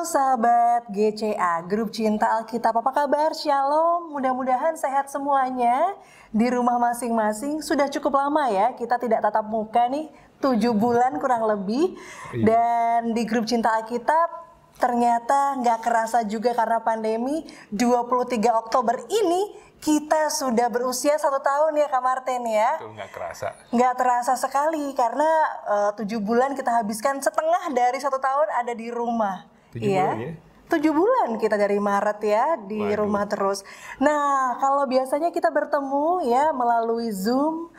Halo sahabat GCA, Grup Cinta Alkitab, apa kabar? Shalom, mudah-mudahan sehat semuanya di rumah masing-masing. Sudah cukup lama ya, kita tidak tatap muka nih, 7 bulan kurang lebih. Dan di Grup Cinta Alkitab, ternyata nggak kerasa juga karena pandemi, 23 Oktober ini kita sudah berusia 1 tahun ya Kak Martin ya. Itu nggak kerasa. Nggak terasa sekali karena 7 bulan kita habiskan, setengah dari 1 tahun ada di rumah. 7 bulan ya? 7 bulan kita dari Maret ya di rumah terus. Nah, kalau biasanya kita bertemu ya melalui Zoom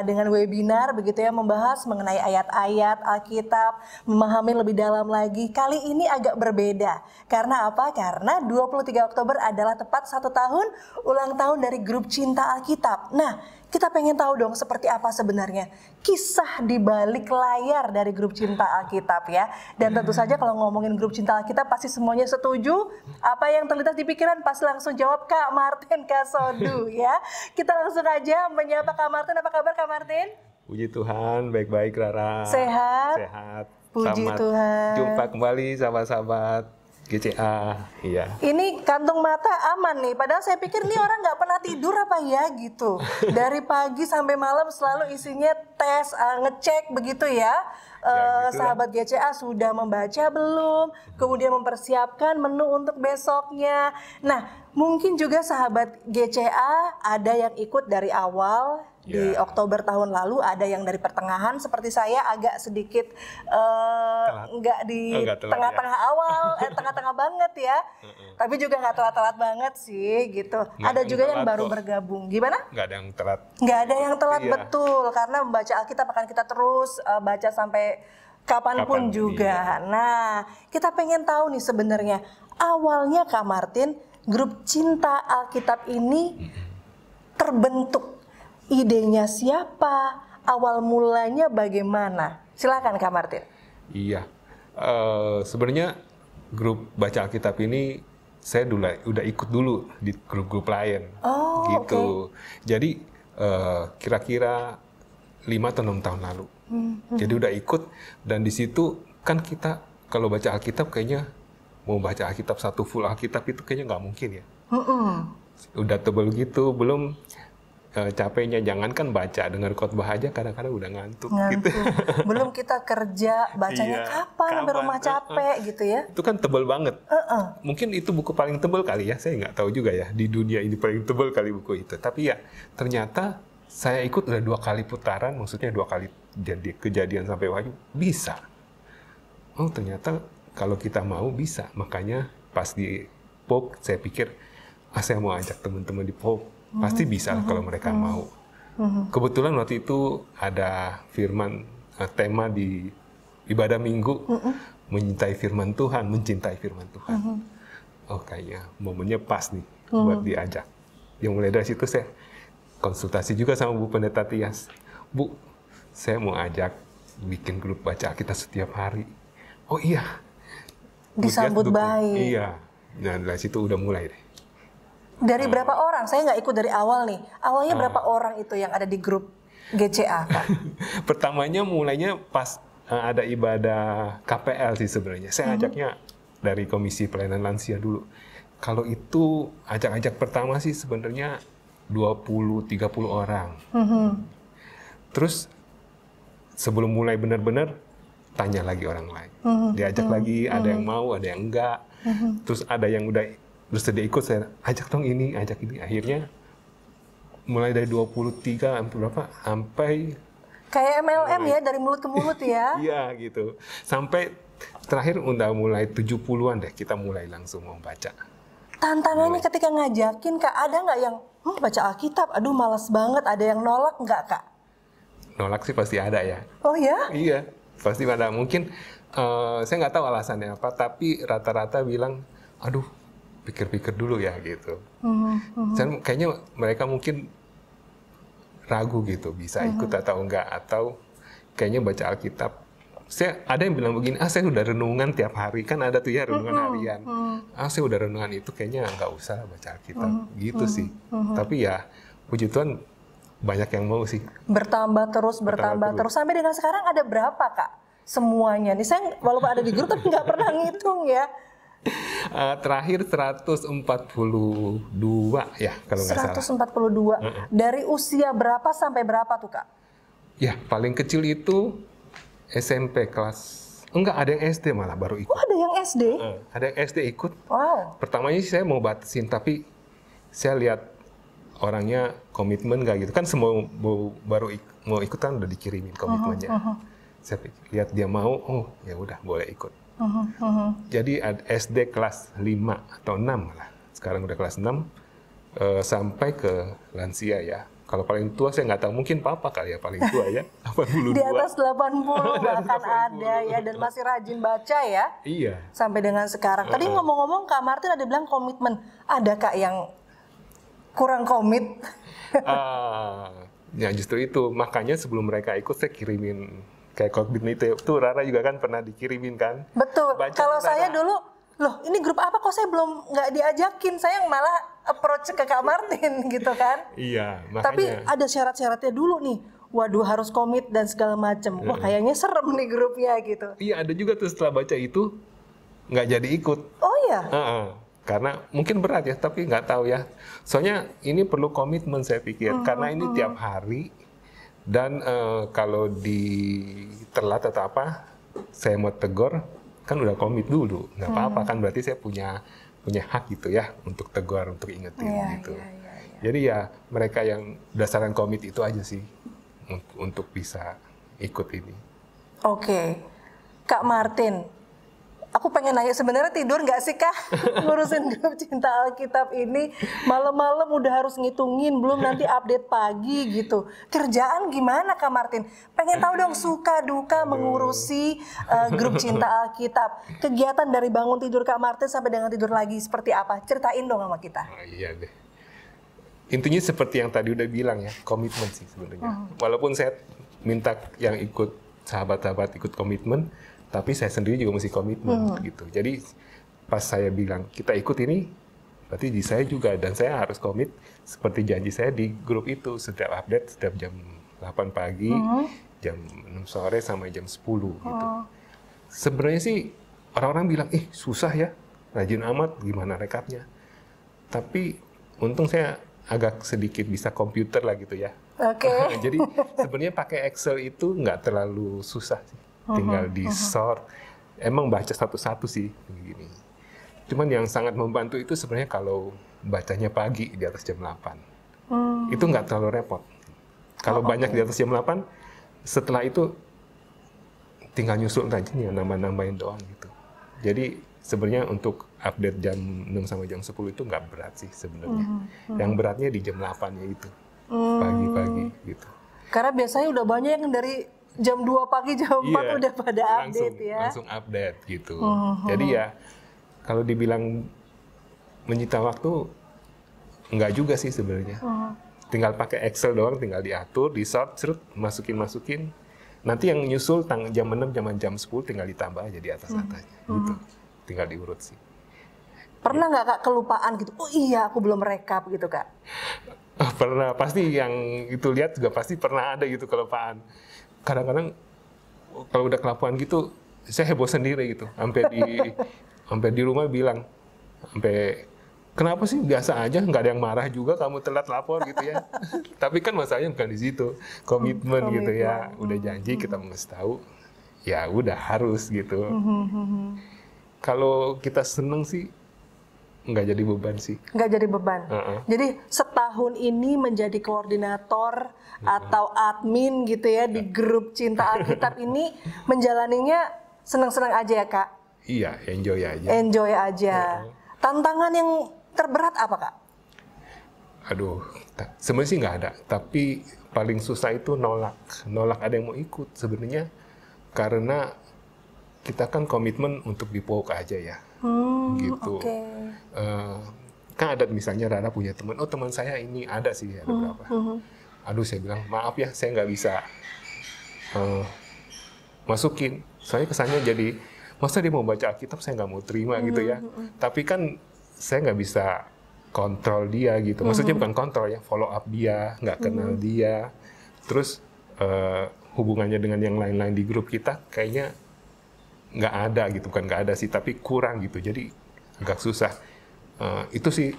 dengan webinar begitu ya, membahas mengenai ayat-ayat Alkitab, memahami lebih dalam lagi. Kali ini agak berbeda. Karena apa? Karena 23 Oktober adalah tepat 1 tahun ulang tahun dari Grup Cinta Alkitab. Nah, kita pengen tahu dong seperti apa sebenarnya kisah di balik layar dari Grup Cinta Alkitab ya. Dan tentu saja kalau ngomongin Grup Cinta Alkitab pasti semuanya setuju. Apa yang terlintas di pikiran pasti langsung jawab Kak Martin Kasodu ya. Kita langsung aja menyapa Kak Martin. Apa kabar Kak Martin? Puji Tuhan, baik-baik Rara. Sehat? Sehat. Puji Selamat Tuhan. jumpa kembali sahabat-sahabat GCA. Iya. Ini kantung mata aman nih, padahal saya pikir nih orang nggak pernah tidur apa ya gitu. Dari pagi sampai malam selalu isinya tes, ngecek begitu ya. Gitu Sahabat GCA sudah membaca belum? Kemudian mempersiapkan menu untuk besoknya. Nah, mungkin juga sahabat GCA ada yang ikut dari awal. Di Oktober tahun lalu, ada yang dari pertengahan seperti saya agak sedikit nggak di tengah-tengah awal, tengah-tengah banget ya. Tapi juga nggak telat-telat banget sih gitu. Ada juga yang baru bergabung. Gimana? Nggak ada yang telat. Nggak ada yang telat, betul. Karena membaca Alkitab akan kita terus baca sampai kapanpun juga. Nah, kita pengen tahu nih sebenarnya awalnya Kak Martin, Grup Cinta Alkitab ini terbentuk. Idenya siapa? Awal mulanya bagaimana? Silakan Kak Martin. Iya. Sebenarnya grup baca Alkitab ini saya udah ikut dulu di grup-grup lain. Oh, gitu. Jadi kira-kira 5 atau 6 tahun lalu. Jadi udah ikut, dan di situ kan kita kalau baca Alkitab kayaknya mau baca Alkitab satu full Alkitab itu kayaknya nggak mungkin ya. Udah tebel gitu, belum capeknya, jangankan baca, dengar khotbah aja kadang-kadang udah ngantuk. Gitu. Belum kita kerja, bacanya kapan sampai rumah capek gitu ya. Itu kan tebel banget. Mungkin itu buku paling tebel kali ya, saya nggak tahu juga ya, di dunia ini paling tebel kali buku itu. Tapi ya ternyata saya ikut udah 2 kali putaran, maksudnya 2 kali jadi kejadian sampai Wahyu, bisa. Oh ternyata kalau kita mau bisa. Makanya pas di POP saya pikir, saya mau ajak teman-teman di POP. Pasti bisa kalau mereka mau. Kebetulan waktu itu ada firman, tema di ibadah minggu, mencintai firman Tuhan. Oh kayaknya momennya pas nih buat diajak. Yang mulai dari situ saya konsultasi juga sama Bu Pendeta Tias. Bu, saya mau ajak bikin grup baca kita setiap hari. Oh iya. Disambut baik. Iya. Nah dari situ udah mulai deh. Dari berapa orang? Saya nggak ikut dari awal nih. Awalnya berapa orang itu yang ada di grup GCA, Kak? Pertamanya mulainya pas ada ibadah KPL sih sebenarnya. Saya ajaknya dari Komisi Pelayanan Lansia dulu. Kalau itu ajak-ajak pertama sih sebenarnya 20-30 orang. Terus sebelum mulai benar-benar tanya lagi orang lain. Diajak lagi, ada yang mau, ada yang enggak. Terus ada yang udah bersedia ikut, saya ajak dong ini, ajak ini. Akhirnya mulai dari 23 sampai kayak MLM ya, dari mulut ke mulut ya. Iya gitu. Sampai terakhir udah mulai 70-an deh kita mulai langsung membaca. Tantangannya ketika ngajakin Kak, ada nggak yang baca Alkitab, aduh malas banget, ada yang nolak nggak Kak? Nolak sih pasti ada ya. Oh ya? Iya, pasti ada. Mungkin saya nggak tahu alasannya apa, tapi rata-rata bilang, aduh pikir-pikir dulu ya gitu. Dan kayaknya mereka mungkin ragu gitu, bisa ikut atau enggak, atau kayaknya baca Alkitab. Ada yang bilang begini, saya udah renungan tiap hari, kan ada tuh ya renungan harian. Saya udah renungan itu, kayaknya nggak usah baca Alkitab, gitu sih. Tapi ya, puji Tuhan banyak yang mau sih. Bertambah terus. Sampai dengan sekarang ada berapa Kak? semuanya nih? Saya walaupun ada di grup tapi nggak pernah ngitung ya. Terakhir 142 ya kalau nggak salah. 142. Dari usia berapa sampai berapa tuh Kak? Ya, paling kecil itu SMP kelas... Enggak, ada yang SD malah baru ikut. Oh, ada yang SD? Ada yang SD ikut. Wow. Pertamanya sih saya mau batasin, tapi saya lihat orangnya komitmen nggak gitu. Kan semua mau ikut kan udah dikirimin komitmennya. Saya lihat dia mau, oh ya udah boleh ikut. Jadi SD kelas 5 atau 6 lah. Sekarang udah kelas 6 sampai ke lansia ya. Kalau paling tua saya nggak tahu, mungkin papa kali ya paling tua ya, 82. Di atas 80 bahkan ada ya, dan masih rajin baca ya. Iya. Sampai dengan sekarang. Tadi ngomong-ngomong Kak Martin ada bilang komitmen. Ada Kak yang kurang komit? Ya justru itu, makanya sebelum mereka ikut saya kirimin kayak komitmen itu Rara juga kan pernah dikirimin kan. Betul. Baca kalau Rara. saya dulu, loh ini grup apa kok saya belum nggak diajakin, saya yang malah approach ke Kak Martin gitu kan. Iya, makanya. Tapi ada syarat-syaratnya dulu nih. Waduh harus komit dan segala macem. Wah kayaknya serem nih grupnya gitu. Iya, ada juga tuh setelah baca itu nggak jadi ikut. Oh iya? Karena mungkin berat ya, tapi nggak tahu ya. Soalnya ini perlu komitmen saya pikir, karena ini tiap hari. Dan kalau ditelat atau apa, saya mau tegur, kan udah komit dulu. Nggak apa-apa kan, berarti saya punya hak gitu ya untuk tegur, untuk ingetin gitu. Jadi ya mereka yang berdasarkan komit itu aja sih untuk bisa ikut ini. Oke. Kak Martin, aku pengen nanya, sebenarnya tidur nggak sih Kak ngurusin grup Cinta Alkitab ini? Malam-malam udah harus ngitungin, belum nanti update pagi gitu. Kerjaan gimana Kak Martin? Pengen tahu dong suka duka mengurusi grup Cinta Alkitab. Kegiatan dari bangun tidur Kak Martin sampai dengan tidur lagi seperti apa? Ceritain dong sama kita. Oh, iya deh. Intinya seperti yang tadi udah bilang ya, komitmen sih sebenarnya. Walaupun saya minta yang ikut sahabat-sahabat ikut komitmen, tapi saya sendiri juga mesti komitmen gitu. Jadi pas saya bilang kita ikut ini, berarti di saya juga, dan saya harus komit seperti janji saya di grup itu, setiap update setiap jam 8 pagi, jam 6 sore sampai jam 10 gitu. Sebenarnya sih orang-orang bilang, susah ya, rajin amat, gimana rekapnya. Tapi untung saya agak sedikit bisa komputer lah gitu ya. Oke. Jadi sebenarnya pakai Excel itu nggak terlalu susah sih. Tinggal di sort, emang baca satu-satu sih begini. Cuman yang sangat membantu itu sebenarnya kalau bacanya pagi di atas jam 8. Itu nggak terlalu repot. Kalau banyak di atas jam 8, setelah itu tinggal nyusul aja nih, nambah-nambahin doang gitu. Jadi sebenarnya untuk update jam 6 sampai jam 10 itu nggak berat sih sebenarnya. Yang beratnya di jam 8-nya itu, pagi-pagi gitu. Karena biasanya udah banyak yang dari jam 2 pagi, jam 4 udah pada update ya. Langsung update gitu. Jadi ya, kalau dibilang menyita waktu, enggak juga sih sebenarnya. Tinggal pakai Excel doang, tinggal diatur, di-sort, masukin. Nanti yang nyusul jam 6, jam 10 tinggal ditambah aja di atas-atasnya. Gitu. Tinggal diurut sih. Pernah nggak Kak kelupaan gitu? Oh iya, aku belum rekap gitu Kak. Pernah, pasti yang itu lihat juga pasti pernah ada gitu kelupaan. Kadang-kadang kalau udah kelapuan gitu, saya heboh sendiri gitu. Sampai di rumah bilang, kenapa sih biasa aja, nggak ada yang marah juga kamu telat lapor gitu ya. Tapi kan masalahnya bukan di situ, komitmen gitu ya. Udah janji kita mau ngasih tahu, ya udah harus gitu. Kalau kita seneng sih, nggak jadi beban sih. Nggak jadi beban. Jadi setahun ini menjadi koordinator atau admin gitu ya di grup Cinta Alkitab ini, menjalaninya senang-senang aja ya Kak? Iya, enjoy aja. Enjoy aja. Tantangan yang terberat apa Kak? Aduh, sebenarnya sih nggak ada. Tapi paling susah itu nolak ada yang mau ikut sebenarnya, karena kita kan komitmen untuk di POK aja ya. Gitu. Kan ada misalnya Rara punya teman, teman saya ini ada sih, ada berapa. Aduh, saya bilang maaf ya, saya nggak bisa masukin. Soalnya kesannya jadi, masa dia mau baca Alkitab saya nggak mau terima gitu ya. Tapi kan saya nggak bisa kontrol dia gitu. Maksudnya bukan kontrol ya, follow up dia, nggak kenal dia. Terus hubungannya dengan yang lain-lain di grup kita kayaknya nggak ada gitu, kan nggak ada sih, tapi kurang gitu, jadi agak susah. Itu sih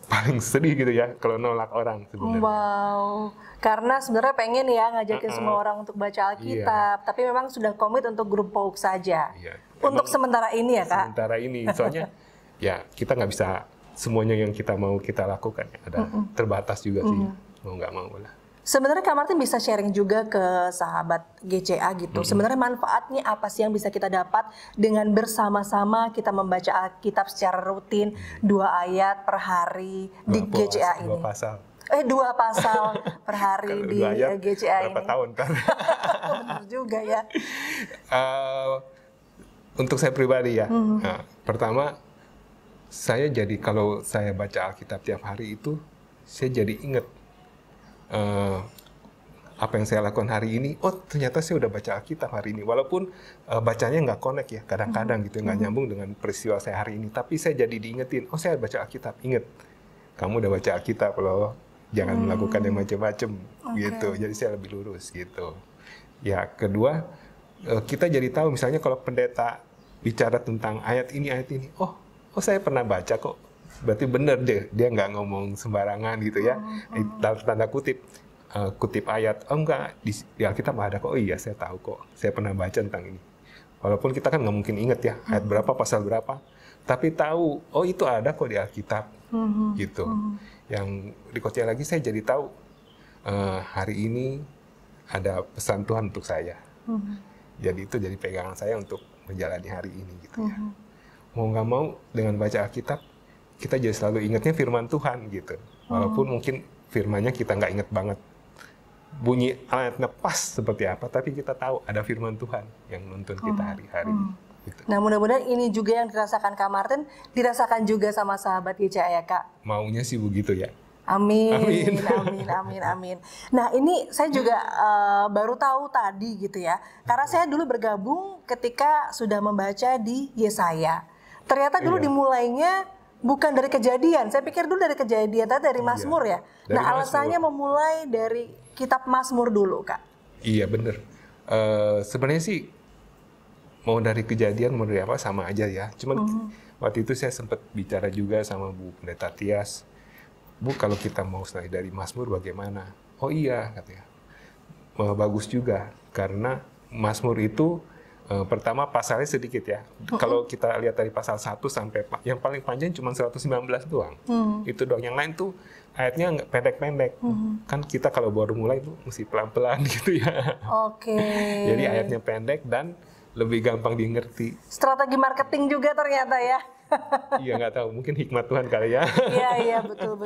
paling sedih gitu ya kalau nolak orang sebenarnya. Wow, karena sebenarnya pengen ya ngajakin semua orang untuk baca Alkitab, tapi memang sudah komit untuk grup PAUK saja. Iya. Untuk sementara ini ya Kak? Sementara ini, soalnya ya kita nggak bisa semuanya yang kita mau kita lakukan, ya. Ada terbatas juga sih, mau nggak mau lah. Sebenarnya Kak Martin bisa sharing juga ke sahabat GCA gitu. Sebenarnya manfaatnya apa sih yang bisa kita dapat dengan bersama-sama kita membaca Alkitab secara rutin 2 ayat per hari di GCA ini? 2 pasal. 2 pasal per hari di GCA ini. Berapa tahun kan? Benar juga ya. Untuk saya pribadi ya, nah, pertama saya jadi kalau saya baca Alkitab tiap hari itu, saya jadi ingat apa yang saya lakukan hari ini. Oh ternyata saya udah baca Alkitab hari ini, walaupun bacanya nggak connect ya, kadang-kadang gitu nggak nyambung dengan peristiwa saya hari ini, tapi saya jadi diingetin, oh saya baca Alkitab, inget kamu udah baca Alkitab loh, jangan melakukan yang macam-macam gitu. Jadi saya lebih lurus gitu. Ya kedua, kita jadi tahu misalnya kalau pendeta bicara tentang ayat ini, oh saya pernah baca kok. Berarti benar dia nggak ngomong sembarangan gitu ya. Tanda kutip, kutip ayat, oh enggak, di Alkitab ada kok. Oh iya, saya tahu kok, saya pernah baca tentang ini. Walaupun kita kan nggak mungkin ingat ya, ayat berapa, pasal berapa. Tapi tahu, oh itu ada kok di Alkitab. Gitu. Yang berikutnya lagi saya jadi tahu, hari ini ada pesan Tuhan untuk saya. Jadi itu jadi pegangan saya untuk menjalani hari ini gitu ya. Mau nggak mau dengan baca Alkitab, kita jadi selalu ingatnya firman Tuhan gitu. Walaupun mungkin firmannya kita nggak ingat banget. Bunyi ayatnya pas seperti apa, tapi kita tahu ada firman Tuhan yang nuntun kita hari-hari. Gitu. Nah mudah-mudahan ini juga yang dirasakan Kak Martin, dirasakan juga sama sahabat GCA ya Kak? Maunya sih begitu ya. Amin. Nah ini saya juga baru tahu tadi gitu ya. Karena saya dulu bergabung ketika sudah membaca di Yesaya. Ternyata dulu dimulainya bukan dari Kejadian. Saya pikir dulu dari Kejadian, tapi dari Mazmur ya. Dari Nah alasannya memulai dari kitab Mazmur dulu Kak. Iya bener. Sebenarnya sih mau dari Kejadian mau dari apa sama aja ya. Cuman waktu itu saya sempat bicara juga sama Bu Pendeta Tias. Bu, kalau kita mau mulai dari Mazmur bagaimana? Oh iya, katanya. Bagus juga, karena Mazmur itu pertama pasalnya sedikit ya. Kalau kita lihat dari pasal 1 sampai yang paling panjang cuma 119 doang. Itu doang. Yang lain tuh ayatnya pendek-pendek. Kan kita kalau baru mulai itu mesti pelan-pelan gitu ya. Oke. Jadi ayatnya pendek dan lebih gampang dimengerti. Strategi marketing juga ternyata ya. Iya nggak tahu, mungkin hikmat Tuhan kali ya. Iya betul.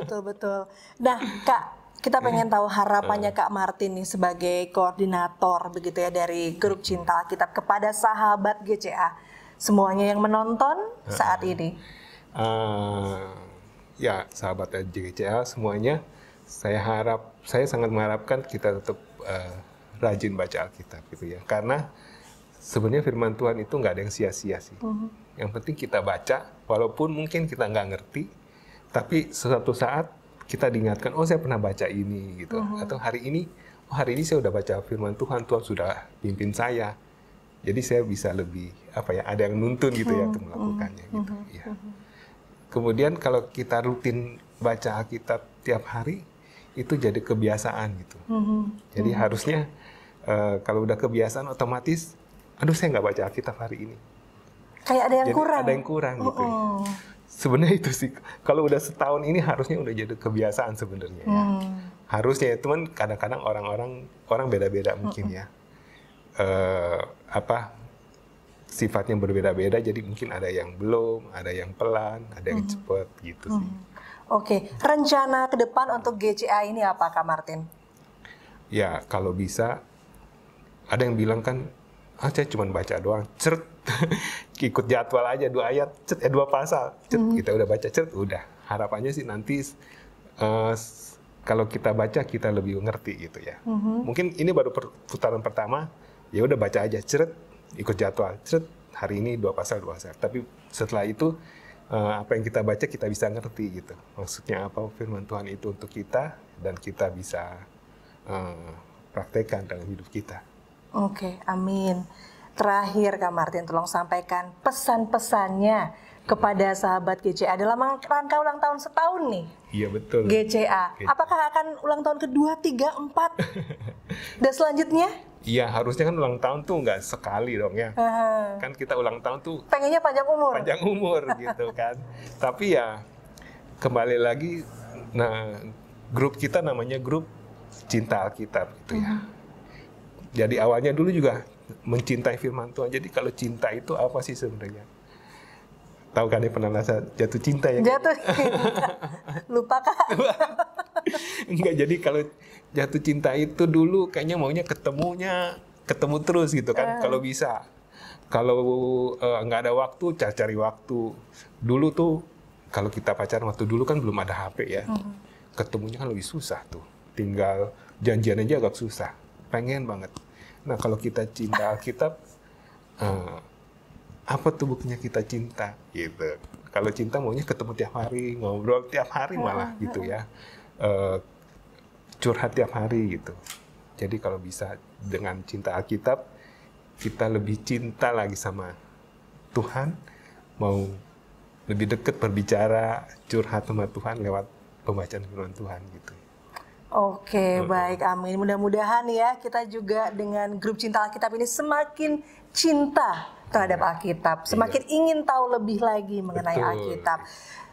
Nah Kak, kita pengen tahu harapannya Kak Martin nih sebagai koordinator begitu ya dari grup Cinta Alkitab kepada sahabat GCA semuanya yang menonton saat ini. Ya sahabat GCA semuanya, saya sangat mengharapkan kita tetap rajin baca Alkitab gitu ya, karena sebenarnya firman Tuhan itu nggak ada yang sia-sia sih. Yang penting kita baca, walaupun mungkin kita nggak ngerti, tapi suatu saat kita diingatkan, oh saya pernah baca ini gitu. Atau hari ini saya udah baca firman Tuhan, Tuhan sudah pimpin saya. Jadi saya bisa lebih ada yang nuntun gitu ya untuk melakukannya gitu. Ya. Kemudian kalau kita rutin baca Alkitab tiap hari, itu jadi kebiasaan gitu. Jadi harusnya kalau udah kebiasaan otomatis, aduh saya nggak baca Alkitab hari ini. Kayak ada yang jadi kurang. Ada yang kurang gitu. Sebenarnya itu sih, kalau udah setahun ini harusnya udah jadi kebiasaan sebenarnya ya. Harusnya, cuman kadang-kadang orang beda-beda mungkin ya. Sifatnya berbeda-beda, jadi mungkin ada yang belum, ada yang pelan, ada yang cepat gitu sih. Oke, rencana ke depan untuk GCA ini apa Kak Martin? Ya, kalau bisa, ada yang bilang kan, saya cuma baca doang, ikut jadwal aja 2 ayat, 2 pasal, kita udah baca, udah. Harapannya sih nanti kalau kita baca kita lebih ngerti gitu ya. Mungkin ini baru putaran pertama, ya udah baca aja, ikut jadwal, hari ini 2 pasal. Tapi setelah itu apa yang kita baca kita bisa ngerti gitu. Maksudnya apa firman Tuhan itu untuk kita dan kita bisa praktekkan dalam hidup kita. Oke, amin. Terakhir Kak Martin, tolong sampaikan pesan-pesannya kepada sahabat GCA dalam rangka ulang tahun setahun nih. Iya betul. GCA. Apakah akan ulang tahun kedua, 3, 4? Dan selanjutnya? Iya, harusnya kan ulang tahun tuh nggak sekali dong ya. Kan kita ulang tahun tuh pengennya panjang umur. Panjang umur gitu kan. Tapi ya kembali lagi, nah grup kita namanya grup Cinta Alkitab gitu ya. Jadi awalnya dulu juga mencintai firman Tuhan. Jadi kalau cinta itu apa sih sebenarnya? Tahu kan ya, pernah rasa jatuh cinta ya? Jatuh cinta. Lupa Kak? Enggak, jadi kalau jatuh cinta itu dulu kayaknya maunya ketemu terus gitu kan, kalau bisa. Kalau nggak ada waktu, cari waktu. Dulu tuh kalau kita pacaran waktu dulu kan belum ada HP ya. Ketemunya kan lebih susah tuh. Tinggal janjian aja agak susah. Pengen banget. Nah kalau kita cinta Alkitab, apa tuh buktinya kita cinta gitu. Kalau cinta maunya ketemu tiap hari, ngobrol tiap hari malah gitu ya. Curhat tiap hari gitu. Jadi kalau bisa dengan cinta Alkitab, kita lebih cinta lagi sama Tuhan, mau lebih dekat berbicara, curhat sama Tuhan lewat pembacaan firman Tuhan gitu. Oke, baik, amin. Mudah-mudahan ya kita juga dengan grup Cinta Alkitab ini semakin cinta terhadap Alkitab, semakin ingin tahu lebih lagi mengenai Alkitab.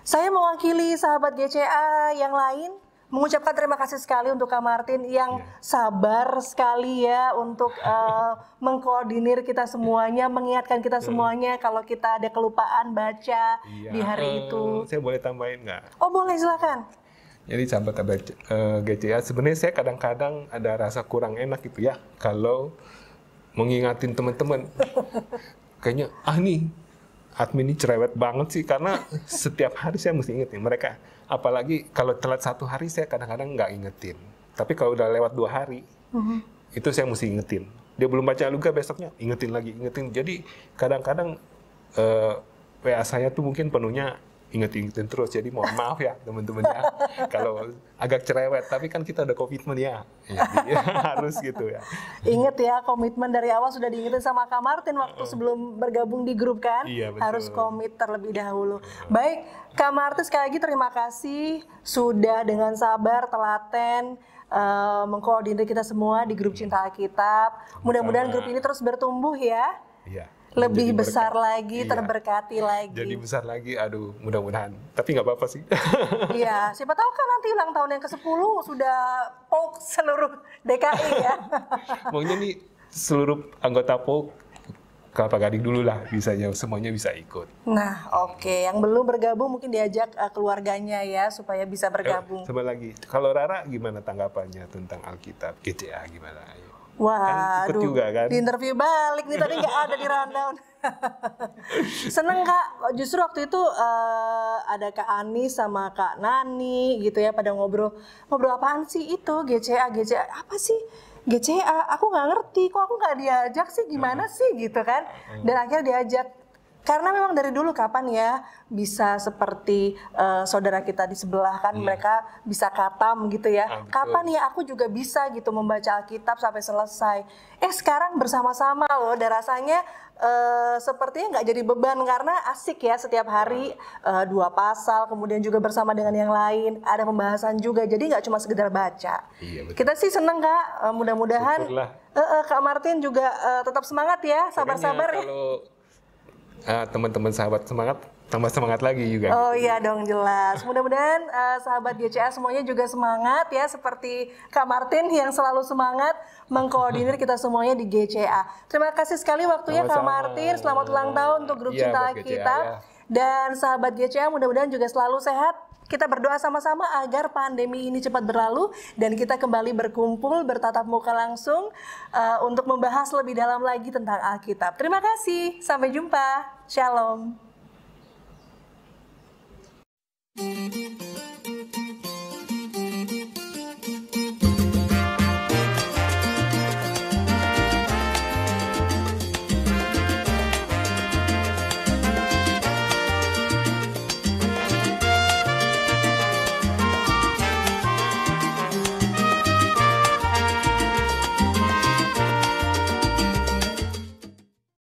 Saya mewakili sahabat GCA yang lain mengucapkan terima kasih sekali untuk Kak Martin yang sabar sekali ya untuk mengkoordinir kita semuanya, mengingatkan kita semuanya kalau kita ada kelupaan baca di hari itu. Saya boleh tambahin nggak? Oh boleh, silakan. Jadi sahabat GCA, sebenarnya saya kadang-kadang ada rasa kurang enak gitu ya kalau mengingatin teman-teman. Kayaknya nih admin ini cerewet banget sih, karena setiap hari saya mesti ingetin mereka. Apalagi kalau telat 1 hari saya kadang-kadang nggak ingetin. Tapi kalau udah lewat 2 hari, itu saya mesti ingetin. Dia belum baca juga, besoknya ingetin lagi, ingetin. Jadi kadang-kadang WA saya tuh mungkin penuhnya ingetin terus. Jadi mohon maaf ya teman-teman ya kalau agak cerewet, tapi kan kita ada komitmen ya. Jadi harus gitu ya. Ingat ya, komitmen dari awal sudah diingetin sama Kak Martin waktu sebelum bergabung di grup kan. Iya, betul. Harus komit terlebih dahulu. Baik, Kak Martin sekali lagi terima kasih sudah dengan sabar, telaten mengkoordinir kita semua di grup Cinta Alkitab. Mudah-mudahan grup ini terus bertumbuh ya. Iya. Lebih besar lagi, terberkati lagi. Jadi besar lagi, aduh mudah-mudahan. Tapi nggak apa-apa sih. Iya, siapa tahu kan nanti ulang tahun yang ke-10 sudah POK seluruh DKI ya. Maunya nih seluruh anggota POK, Kelapa Gading dulu lah, bisanya semuanya bisa ikut. Nah, oke. Yang belum bergabung mungkin diajak keluarganya ya, supaya bisa bergabung. Sama lagi, kalau Rara gimana tanggapannya tentang Alkitab, GCA gimana? Ayo. Wah, kan ikut juga kan? Di interview balik nih, tadi nggak ada di rundown. Seneng Kak, justru waktu itu ada Kak Ani sama Kak Nani gitu ya, pada ngobrol apaan sih itu GCA apa sih GCA? Aku nggak ngerti, kok aku nggak diajak sih, gimana sih gitu kan? Dan akhirnya diajak. Karena memang dari dulu kapan ya bisa seperti saudara kita di sebelah kan, mereka bisa katam gitu ya. Kapan ya aku juga bisa gitu membaca Alkitab sampai selesai. Sekarang bersama-sama loh, dan rasanya sepertinya nggak jadi beban karena asik ya setiap hari 2 pasal, kemudian juga bersama dengan yang lain ada pembahasan juga, jadi nggak cuma sekedar baca. Iya, kita sih seneng Kak, mudah-mudahan Kak Martin juga tetap semangat ya, sabar-sabar ya. Teman-teman sahabat semangat, tambah semangat lagi juga. Oh iya dong, jelas. Mudah-mudahan sahabat GCA semuanya juga semangat ya, seperti Kak Martin yang selalu semangat mengkoordinir kita semuanya di GCA. Terima kasih sekali waktunya Kak Martin. Selamat ulang tahun untuk grup Cinta Alkitab. Ya. Dan sahabat GCA mudah-mudahan juga selalu sehat. Kita berdoa sama-sama agar pandemi ini cepat berlalu dan kita kembali berkumpul, bertatap muka langsung untuk membahas lebih dalam lagi tentang Alkitab. Terima kasih, sampai jumpa. Shalom.